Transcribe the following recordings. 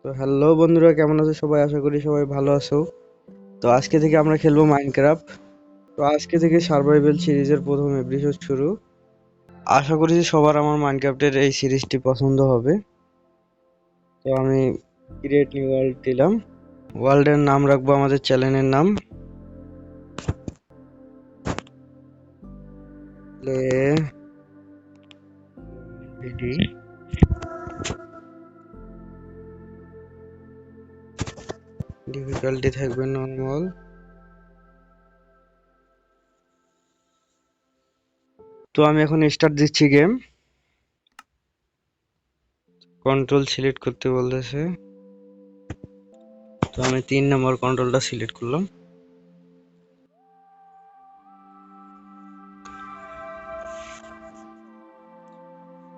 তো হ্যালো বন্ধুরা, কেমন আছো সবাই? আশা করি সবাই ভালো আছো। তো আজকে থেকে আমরা খেলবো মাইনক্রাফট। তো আজকে থেকে সার্ভাইভাল সিরিজের প্রথম এপিসোড শুরু। আশা করি যে সবার আমার মাইনক্রাফটের এই সিরিজটি পছন্দ হবে। তো আমি ক্রিয়েট নিউ ওয়ার্ল্ড দিলাম। ওয়ার্ল্ডের নাম রাখবো আমাদের চ্যানেলের নাম ভিডি। ডিফিকাল্টি থাকবে নর্মাল। তো আমি এখন স্টার্ট দিচ্ছি গেম। কন্ট্রোল সিলেক্ট করতে বলতেছে, তো আমি 3 নম্বর কন্ট্রোলটা সিলেক্ট করলাম।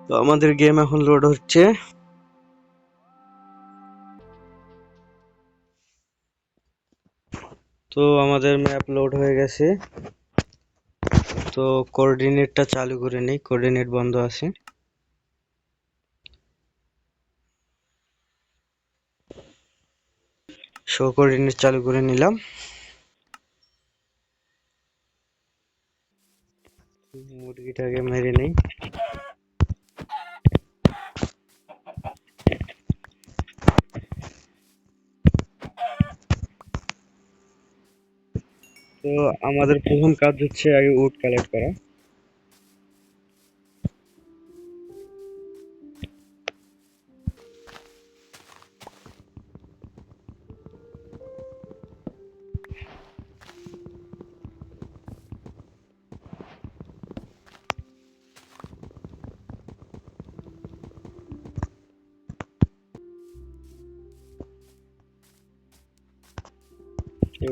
তো আমাদের গেম এখন লোড হচ্ছে। তো আমাদের ম্যাপ লোড হয়ে গেছে। তো কোঅর্ডিনেটটা চালু করে নেই, কোঅর্ডিনেট বন্ধ আছে। শো কোঅর্ডিনেট চালু করে নিলাম। মুরগিটাকে মেরে নেই। তো আমাদের প্রথম কাজ হচ্ছে আগে উড কালেক্ট করা।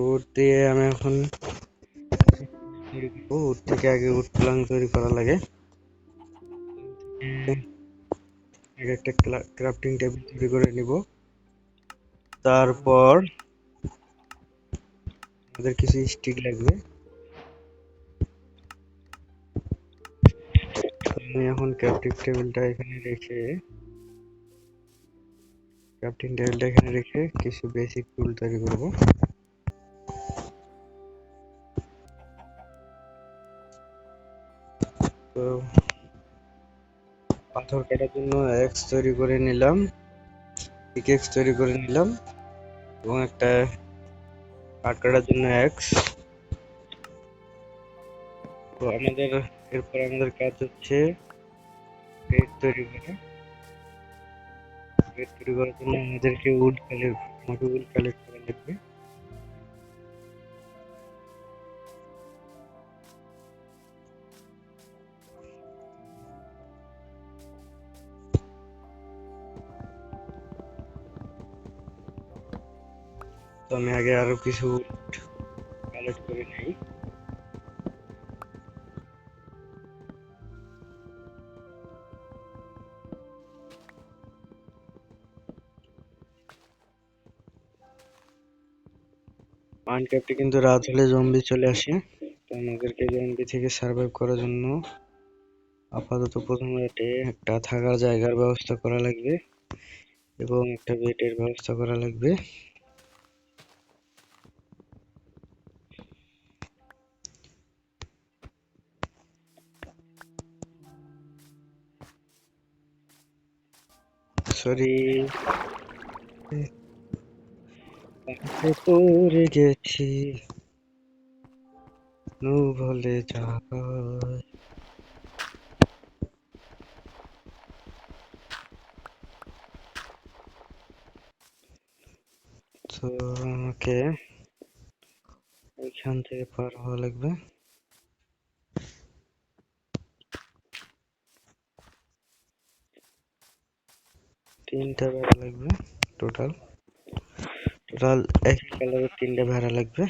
উড দিয়ে আমি এখন উড থেকে আগে উড প্ল্যাঙ্ক তৈরি করা লাগে। আগে একটা ক্রাফটিং টেবিল তৈরি করে নিব। তারপর আমাদের কিছু স্টিক লাগবে। আমি এখন ক্রাফটিং টেবিলটা এখানে রেখে কিছু বেসিক টুল তৈরি করব। তো পাথর কাটার জন্য এক্স তৈরি করে নিলাম, পিকেক্স তৈরি করে নিলাম, এবং একটা কাঠ কাটার জন্য এক্স। তো এরপর আমাদের কাজ হচ্ছে বেড তৈরি করা। বেড তৈরি করার জন্য আমাদেরকে উড কালেক্ট করা লাগবে। তো আমি আগে আরো কিছু উড কালেক্ট করে নেই। মাইনক্রাফটে কিন্তু রাত হলে জম্বি চলে আসে। তো আমাদেরকে জম্বি থেকে সার্ভাইভ করার জন্য আপাতত প্রথম রাতে একটা থাকার জায়গার ব্যবস্থা করা লাগবে এবং একটা বেডের ব্যবস্থা করা লাগবে। সরি, পড়ে গেছি নু ভুলে যায়। তো আমাকে ওইখান থেকে পার হওয়া লাগবে। 3টা ভেড়া লাগবে। টোটাল টোটাল একই কালারের 3টা ভেড়া লাগবে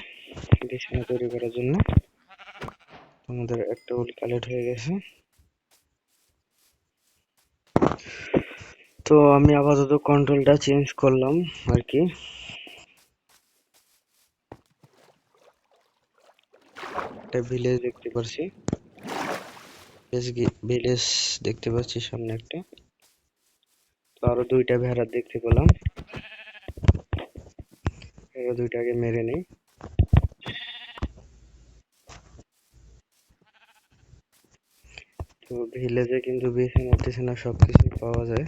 বিছানা তৈরি করার জন্য। আমাদের একটা উল কালেক্ট হয়ে গেছে। তো আমি আপাতত কন্ট্রোলটা চেঞ্জ করলাম আর কি। একটা ভিলেজ দেখতে পাচ্ছি, ভিলেজ দেখতে পাচ্ছি সামনে একটা। তো আরো 2টা ভেড়া দেখতে পেলাম। থেকে দুইটাকে মেরে নেই। তো ভিলেজে কিন্তু বিছানা টিছানা সবকিছু পাওয়া যায়,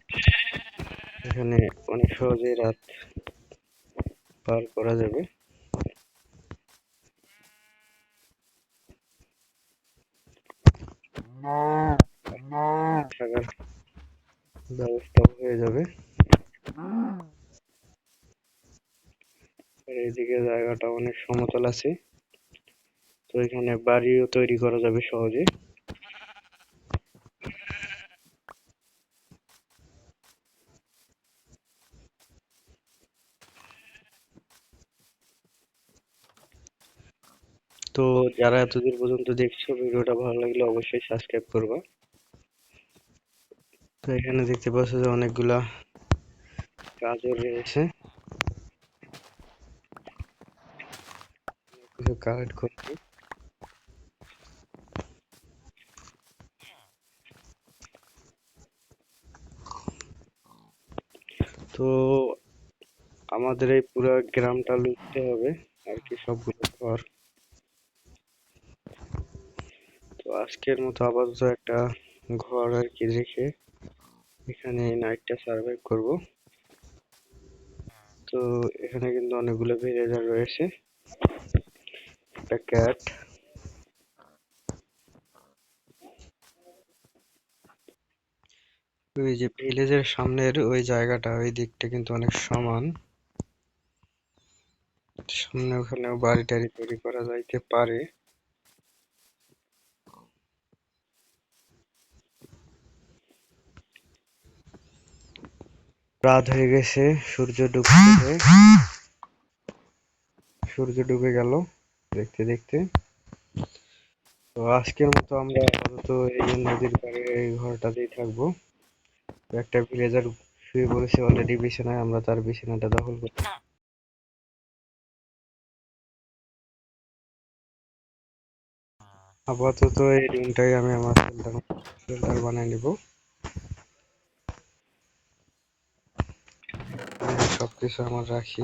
এখানে অনেক সহজেই রাত পার করা যাবে। থাকার ব্যবস্থা হয়ে যাবে। আর এইদিকে জায়গাটা অনেক সমতল আছে, তো এখানে বাড়িও তৈরি করা যাবে সহজে। তো যারা এতদূর পর্যন্ত দেখছো, ভিডিওটা ভালো লাগলে অবশ্যই সাবস্ক্রাইব করবা। তো এখানে দেখতে পাচ্ছ যে অনেকগুলা গাজর রয়েছে, কিছু কালেক্ট করছি। তো আমাদের এই পুরো গ্রামটা লুটতে হবে আর কি, সবগুলো ঘর। তো আজকের মতো আপাতত একটা ঘর আর কি রেখে এখানে নাইটটা সার্ভাইভ করব। তো এখানে কিন্তু অনেকগুলো ভিলেজার রয়েছে, একটা ক্যাট। ওই যে ভিলেজের সামনের ওই জায়গাটা, ওই দিকটা কিন্তু অনেক সমান, সামনে ওখানেও বাড়ি টাড়ি তৈরি করা যাইতে পারে। রাত হয়ে গেছে, সূর্য ডুবে গেল দেখতে দেখতে। তো আজকের মতো আমরা আপাতত এই নদীর পাড়ে এই ঘরটাতেই থাকবো। তো একটা ভিলেজার শুয়ে পড়েছে অলরেডি বিছানায়, আমরা তার বিছানাটা দখল করব। আপাতত এই রুমটাই আমি আমার শেল্টার বানিয়ে নিব। সবকিছু আমার রাখি।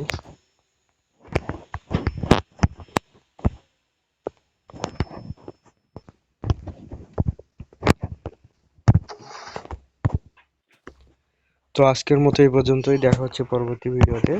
তো আজকের মতো এই পর্যন্তই, দেখা হচ্ছে পরবর্তী ভিডিওতে।